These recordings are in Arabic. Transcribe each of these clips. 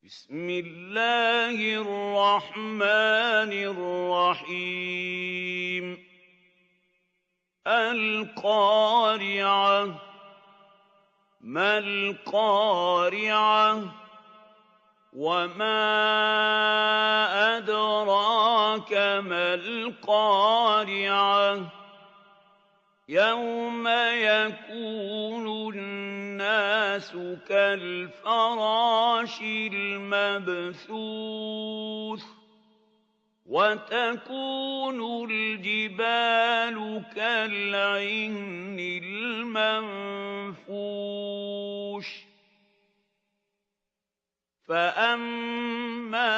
بسم الله الرحمن الرحيم القارعة ما القارعة وما أدراك ما القارعة يوم يكون الناس كالفراش المبثوث وتكون الجبال كالعهن المنفوش فأما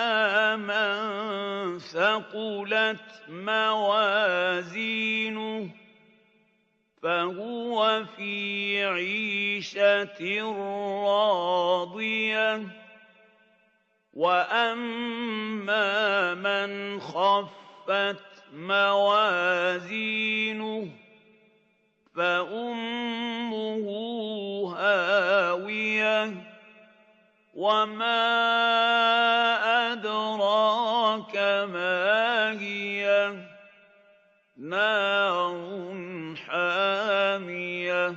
من ثقلت موازينه فهو في عيشة راضية وأما من خفت موازينه فأمه هاوية وما أدراك ما هي نار حامية